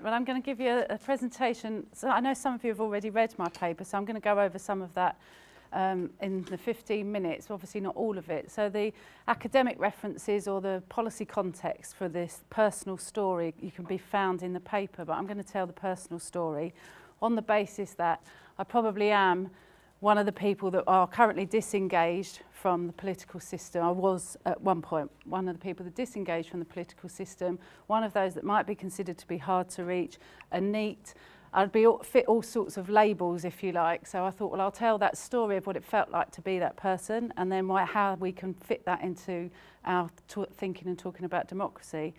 but I'm going to give you a presentation. So I know some of you have already read my paper, so I'm going to go over some of that in the 15 minutes, obviously not all of it. So the academic references or the policy context for this personal story you can be found in the paper, but I'm going to tell the personal story on the basis that I probably am one of the people that are currently disengaged from the political system. I was at one point one of the people that disengaged from the political system, one of those that might be considered to be hard to reach, a neat. I'd fit all sorts of labels, if you like. So I thought, well, I'll tell that story of what it felt like to be that person, and then how we can fit that into our thinking and talking about democracy.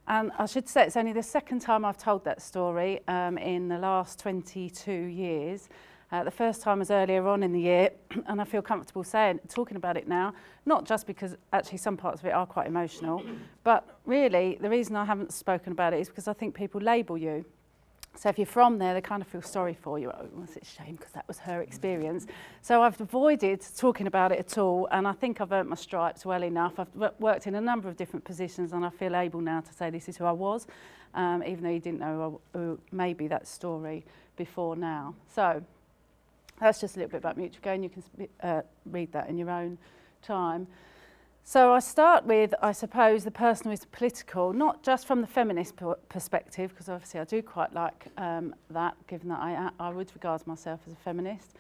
And I should say it's only the second time I've told that story in the last 22 years. The first time was earlier on in the year, and I feel comfortable talking about it now, not just because actually some parts of it are quite emotional, but really the reason I haven't spoken about it is because I think people label you. So if you're from there, they kind of feel sorry for you. Oh, it's a shame because that was her experience. So I've avoided talking about it at all, and I think I've earned my stripes well enough. I've worked in a number of different positions, and I feel able now to say this is who I was, even though you didn't know maybe that story before now. So that's just a little bit about MutualGain. You can read that in your own time. So I start with, I suppose, the personal is political, not just from the feminist perspective, because obviously I do quite like that, given that I would regard myself as a feminist.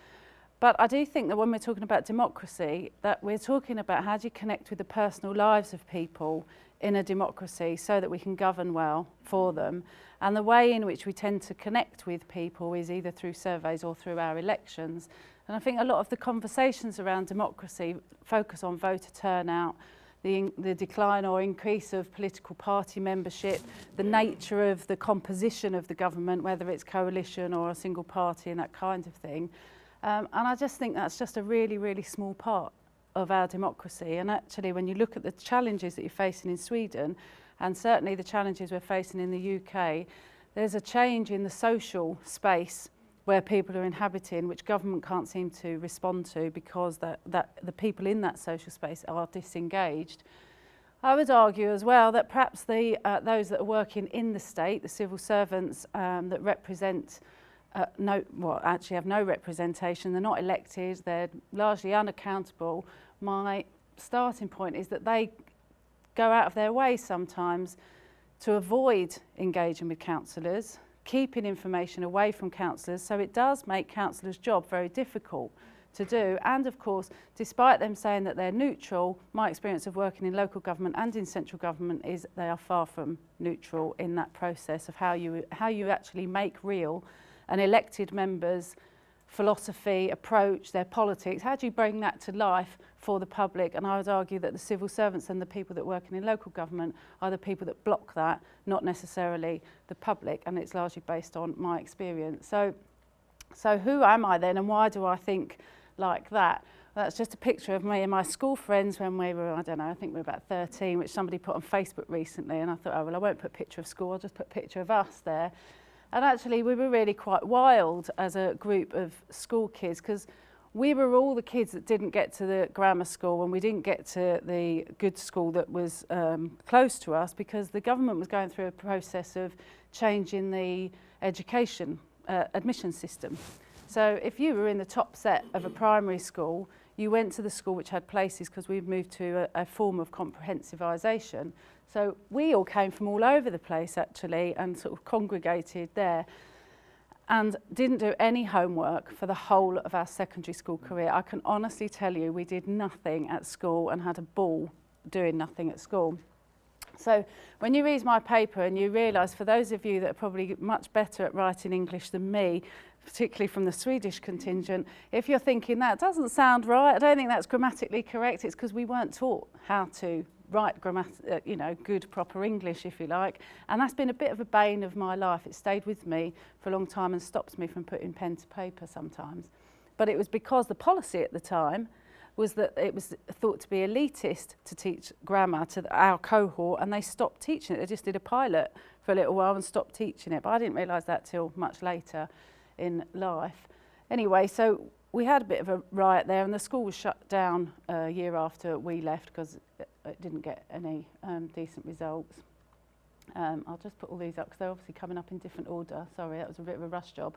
But I do think that when we're talking about democracy, that we're talking about how do you connect with the personal lives of people in a democracy so that we can govern well for them. And the way in which we tend to connect with people is either through surveys or through our elections. And I think a lot of the conversations around democracy focus on voter turnout, the decline or increase of political party membership, the nature of the composition of the government, whether it's coalition or a single party and that kind of thing. And I just think that's just a really, really small part of our democracy. And actually, when you look at the challenges that you're facing in Sweden, and certainly the challenges we're facing in the UK, there's a change in the social space where people are inhabiting, which government can't seem to respond to because the people in that social space are disengaged. I would argue as well that perhaps those that are working in the state, the civil servants that represent, actually have no representation, they're not elected, they're largely unaccountable. My starting point is that they go out of their way sometimes to avoid engaging with councillors, keeping information away from councillors, so it does make councillors' job very difficult to do. And of course, despite them saying that they're neutral, my experience of working in local government and in central government is they are far from neutral in that process of how you actually make real an elected member's philosophy, approach, their politics. How do you bring that to life for the public? And I would argue that the civil servants and the people that work in local government are the people that block that, not necessarily the public, and it's largely based on my experience. So who am I then, and why do I think like that? That's just a picture of me and my school friends when we were, I don't know, I think we were about 13, which somebody put on Facebook recently, and I thought, oh, well, I won't put a picture of school, I'll just put a picture of us there. And actually, we were really quite wild as a group of school kids, because we were all the kids that didn't get to the grammar school and we didn't get to the good school that was close to us, because the government was going through a process of changing the education admission system. So if you were in the top set of a primary school, you went to the school which had places, because we've moved to a form of comprehensivisation. So we all came from all over the place actually and sort of congregated there and didn't do any homework for the whole of our secondary school career. I can honestly tell you we did nothing at school and had a ball doing nothing at school. So when you read my paper and you realise, for those of you that are probably much better at writing English than me, particularly from the Swedish contingent, if you're thinking that doesn't sound right, I don't think that's grammatically correct, it's because we weren't taught how to write good proper English, if you like, and that's been a bit of a bane of my life. It stayed with me for a long time and stops me from putting pen to paper sometimes. But it was because the policy at the time was that it was thought to be elitist to teach grammar to our cohort, and they stopped teaching it. They just did a pilot for a little while and stopped teaching it, but I didn't realise that till much later in life. Anyway, so we had a bit of a riot there, and the school was shut down a year after we left because it didn't get any decent results. I'll just put all these up because they're obviously coming up in different order. Sorry, that was a bit of a rush job.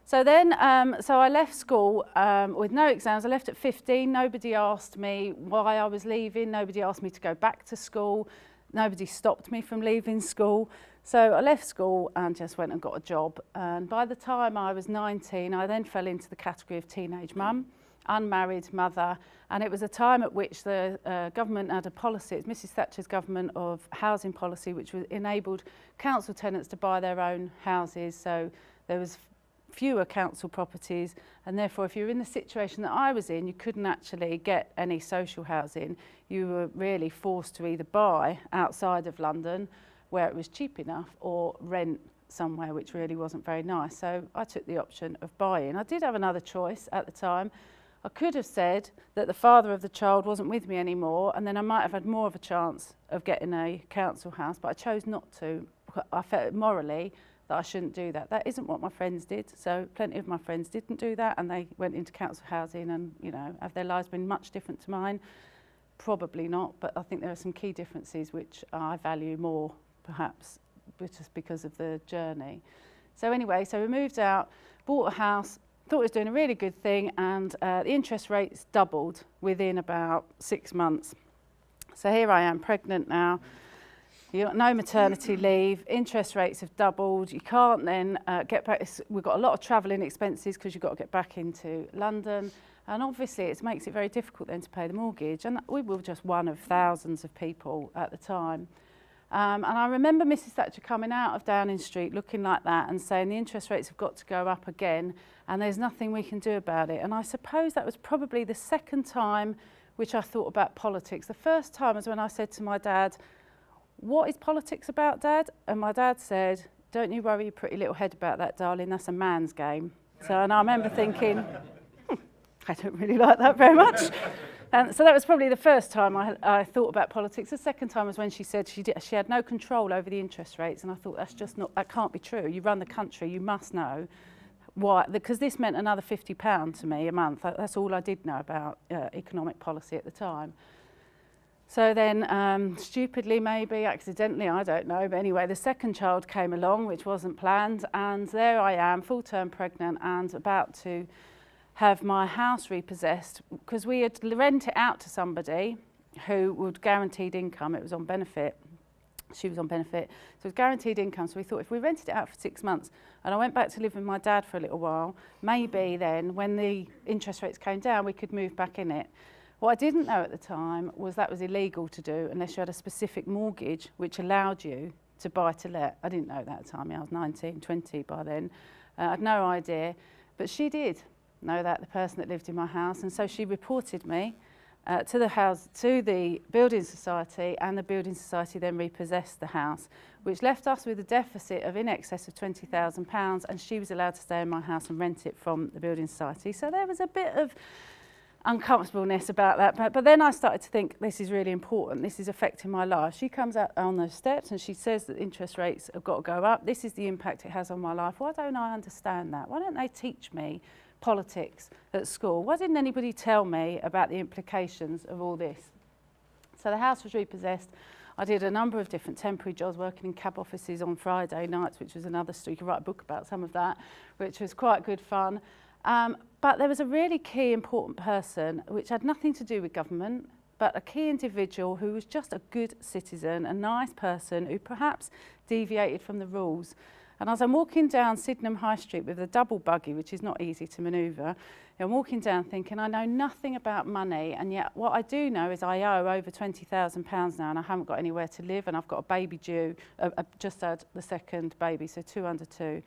So then, so I left school with no exams. I left at 15. Nobody asked me why I was leaving. Nobody asked me to go back to school. Nobody stopped me from leaving school. So I left school and just went and got a job. And by the time I was 19, I then fell into the category of teenage mum, unmarried mother. And it was a time at which the government had a policy, it's Mrs Thatcher's government, of housing policy, which enabled council tenants to buy their own houses. So there was fewer council properties, and therefore if you were in the situation that I was in, you couldn't actually get any social housing. You were really forced to either buy outside of London where it was cheap enough, or rent somewhere which really wasn't very nice. So I took the option of buying. I did have another choice at the time. I could have said that the father of the child wasn't with me anymore, and then I might have had more of a chance of getting a council house, but I chose not to. I felt morally that I shouldn't do that. That isn't what my friends did. So plenty of my friends didn't do that, and they went into council housing, and, you know, have their lives been much different to mine? Probably not, but I think there are some key differences which I value more, perhaps, just because of the journey. So anyway, so we moved out, bought a house, thought I was doing a really good thing, and the interest rates doubled within about 6 months. So here I am, pregnant now. You've got no maternity leave, interest rates have doubled, you can't then get back. We've got a lot of travelling expenses because you've got to get back into London, and obviously it makes it very difficult then to pay the mortgage, and we were just one of thousands of people at the time. And I remember Mrs Thatcher coming out of Downing Street looking like that and saying the interest rates have got to go up again and there's nothing we can do about it. And I suppose that was probably the second time which I thought about politics. The first time was when I said to my dad, "What is politics about, Dad?" And my dad said, "Don't you worry your pretty little head about that, darling, that's a man's game." So, and I remember thinking, I don't really like that very much. And so that was probably the first time I thought about politics. The second time was when she said she had no control over the interest rates, and I thought that's just not, that can't be true. You run the country, you must know why, because this meant another £50 to me a month. That's all I did know about economic policy at the time. So then, stupidly, maybe, accidentally, I don't know, but anyway, the second child came along, which wasn't planned, and there I am, full-term pregnant and about to have my house repossessed, because we had rent it out to somebody who would guaranteed income. It was on benefit. She was on benefit. So it was guaranteed income. So we thought if we rented it out for 6 months and I went back to live with my dad for a little while, maybe then when the interest rates came down, we could move back in it. What I didn't know at the time was that was illegal to do unless you had a specific mortgage which allowed you to buy to let. I didn't know that at the time. I was 19, 20 by then. I had no idea. But she did know that, the person that lived in my house, and so she reported me to the building society, and the building society then repossessed the house, which left us with a deficit of in excess of £20,000, and she was allowed to stay in my house and rent it from the building society. So there was a bit of uncomfortableness about that, but then I started to think, this is really important, this is affecting my life. She comes out on those steps and she says that interest rates have got to go up. This is the impact it has on my life. Why don't I understand that? Why don't they teach me politics at school? Why didn't anybody tell me about the implications of all this? So the house was repossessed. I did a number of different temporary jobs, working in cab offices on Friday nights, which was another story. You could write a book about some of that, which was quite good fun. But there was a really key important person, which had nothing to do with government, but a key individual who was just a good citizen, a nice person who perhaps deviated from the rules. And as I'm walking down Sydenham High Street with a double buggy, which is not easy to manoeuvre, I'm walking down thinking I know nothing about money, and yet what I do know is I owe over £20,000 now, and I haven't got anywhere to live, and I've got a baby due. I've just had the second baby, so 2 under 2.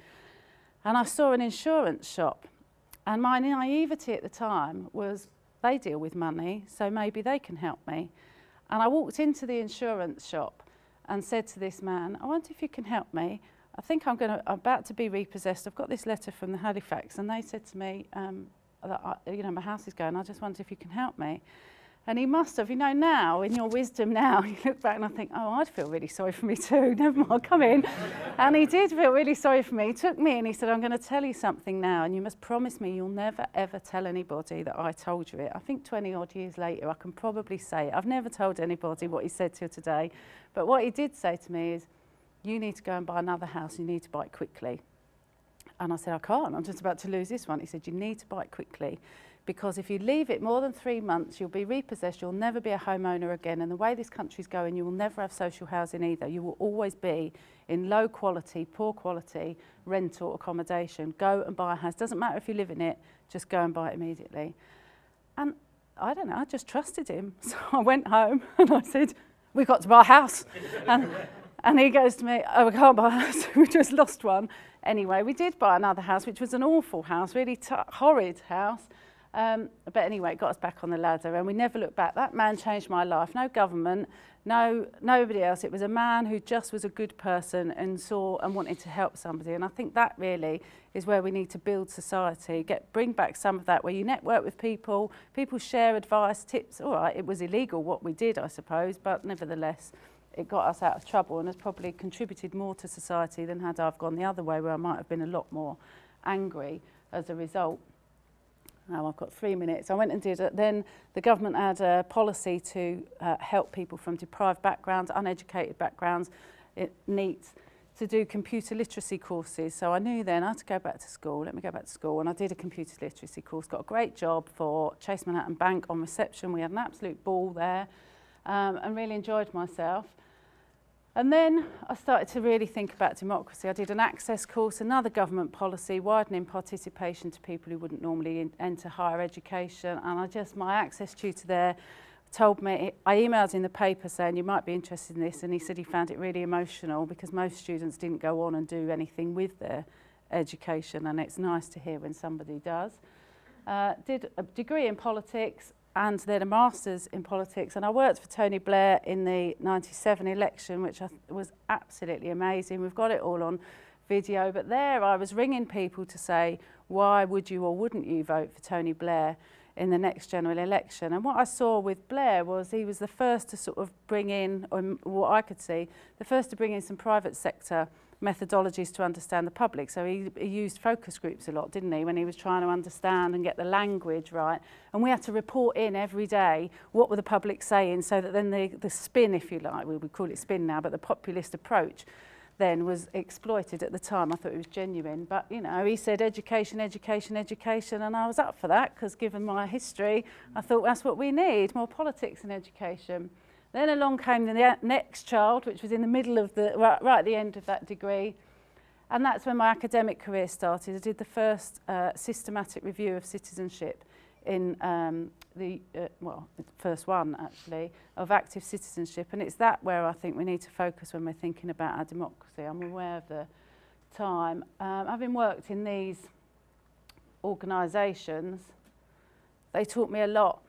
And I saw an insurance shop, and my naivety at the time was they deal with money, so maybe they can help me. And I walked into the insurance shop and said to this man, "I wonder if you can help me. I think I'm about to be repossessed. I've got this letter from the Halifax," and they said to me, "My house is going. I just wonder if you can help me." And he must have, now, in your wisdom now, you look back and I think, oh, I'd feel really sorry for me too. Never mind, come in. And he did feel really sorry for me. He took me and he said, "I'm going to tell you something now, and you must promise me you'll never, ever tell anybody that I told you it." I think 20 odd years later, I can probably say it. I've never told anybody what he said till today. But what he did say to me is, you need to go and buy another house, you need to buy it quickly. And I said, I can't, I'm just about to lose this one. He said, you need to buy it quickly, because if you leave it more than 3 months, you'll be repossessed, you'll never be a homeowner again. And the way this country's going, you will never have social housing either. You will always be in low quality, poor quality rental accommodation. Go and buy a house. Doesn't matter if you live in it, just go and buy it immediately. And I don't know, I just trusted him. So I went home and I said, we've got to buy a house. And he goes to me, oh, we can't buy a house, we just lost one. Anyway, we did buy another house, which was an awful house, really horrid house. But anyway, it got us back on the ladder and we never looked back. That man changed my life. No government, nobody else. It was a man who just was a good person and saw and wanted to help somebody. And I think that really is where we need to build society, bring back some of that, where you network with people share advice, tips. All right, it was illegal what we did, I suppose, but nevertheless, it got us out of trouble and has probably contributed more to society than had I've gone the other way, where I might have been a lot more angry as a result. Now I've got 3 minutes. I went and did it. Then the government had a policy to help people from deprived backgrounds, uneducated backgrounds, NEET, to do computer literacy courses. So I knew then I had to go back to school. Let me go back to school. And I did a computer literacy course. Got a great job for Chase Manhattan Bank on reception. We had an absolute ball there and really enjoyed myself. And then I started to really think about democracy. I did an access course, another government policy, widening participation to people who wouldn't normally enter higher education. And my access tutor there told me, I emailed in the paper saying you might be interested in this, and he said he found it really emotional because most students didn't go on and do anything with their education, and it's nice to hear when somebody does. Did a degree in politics, and then a master's in politics. And I worked for Tony Blair in the 97 election, which was absolutely amazing. We've got it all on video, but there I was ringing people to say, why would you or wouldn't you vote for Tony Blair in the next general election? And what I saw with Blair was he was the first to sort of bring in, or what I could see, the first to bring in some private sector methodologies to understand the public. So he used focus groups a lot, didn't he, when he was trying to understand and get the language right. And we had to report in every day what were the public saying, so that then the spin, if you like, we would call it spin now, but the populist approach then was exploited at the time. I thought it was genuine. But, you know, he said education, education, education, and I was up for that because given my history, I thought that's what we need, more politics and education. Then along came the next child, which was in the middle of right at the end of that degree. And that's when my academic career started. I did the first systematic review of citizenship in the first one, actually, of active citizenship. And it's that where I think we need to focus when we're thinking about our democracy. I'm aware of the time. Having worked in these organisations, they taught me a lot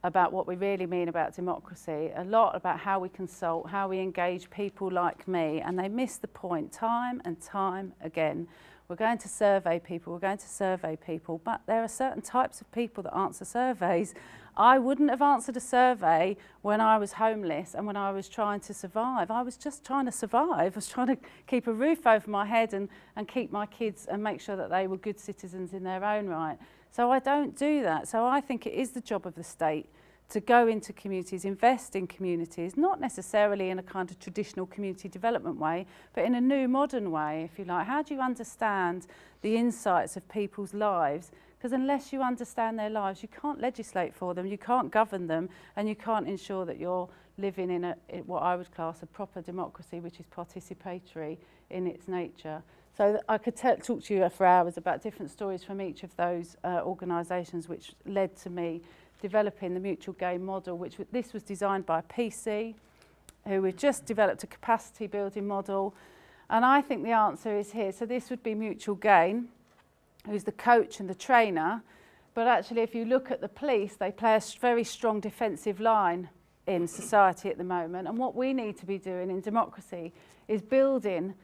about what we really mean about democracy, a lot about how we consult, how we engage people like me, and they miss the point time and time again. We're going to survey people, but there are certain types of people that answer surveys. I wouldn't have answered a survey when I was homeless and when I was trying to survive. I was just trying to survive. I was trying to keep a roof over my head and keep my kids and make sure that they were good citizens in their own right. So I don't do that. So I think it is the job of the state to go into communities, invest in communities, not necessarily in a kind of traditional community development way, but in a new modern way, if you like. How do you understand the insights of people's lives? Because unless you understand their lives, you can't legislate for them, you can't govern them, and you can't ensure that you're living in what I would class a proper democracy, which is participatory in its nature. So I could talk to you for hours about different stories from each of those organisations, which led to me developing the MutualGain model, this was designed by PC, who we've just developed a capacity building model. And I think the answer is here. So this would be MutualGain, who's the coach and the trainer. But actually, if you look at the police, they play a very strong defensive line in society at the moment. And what we need to be doing in democracy is building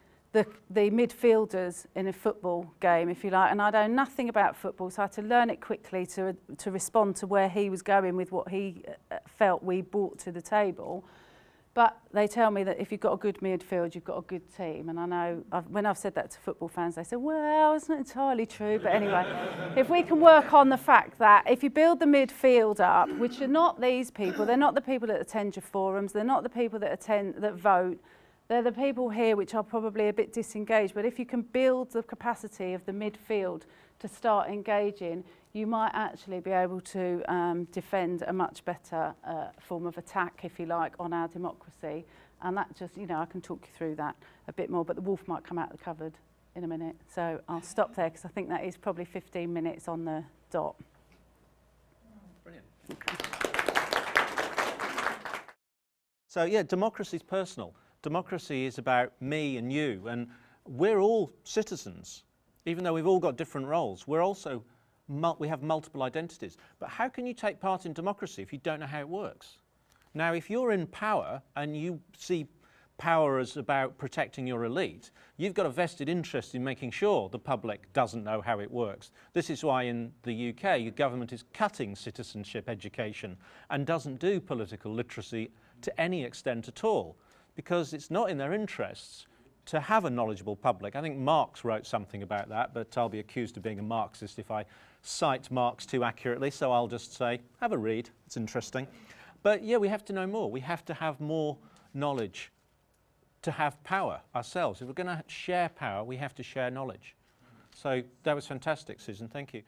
the midfielders in a football game, if you like. And I know nothing about football, so I had to learn it quickly to respond to where he was going with what he felt we brought to the table. But they tell me that if you've got a good midfield, you've got a good team. And I know when I've said that to football fans, they say, well, it's not entirely true. But anyway, if we can work on the fact that if you build the midfield up, which are not these people, they're not the people that attend your forums, they're not the people that vote, They're the people here which are probably a bit disengaged, but if you can build the capacity of the midfield to start engaging, you might actually be able to defend a much better form of attack, if you like, on our democracy. And that just, you know, I can talk you through that a bit more, but the wolf might come out of the cupboard in a minute. So I'll stop there because I think that is probably 15 minutes on the dot. Brilliant. Okay. So yeah, democracy is personal. Democracy is about me and you, and we're all citizens, even though we've all got different roles. We're also, we have multiple identities. But how can you take part in democracy if you don't know how it works? Now, if you're in power and you see power as about protecting your elite, you've got a vested interest in making sure the public doesn't know how it works. This is why in the UK, your government is cutting citizenship education and doesn't do political literacy to any extent at all, because it's not in their interests to have a knowledgeable public. I think Marx wrote something about that, but I'll be accused of being a Marxist if I cite Marx too accurately, so I'll just say, have a read, it's interesting. But yeah, we have to know more. We have to have more knowledge to have power ourselves. If we're going to share power, we have to share knowledge. So that was fantastic, Susan, thank you.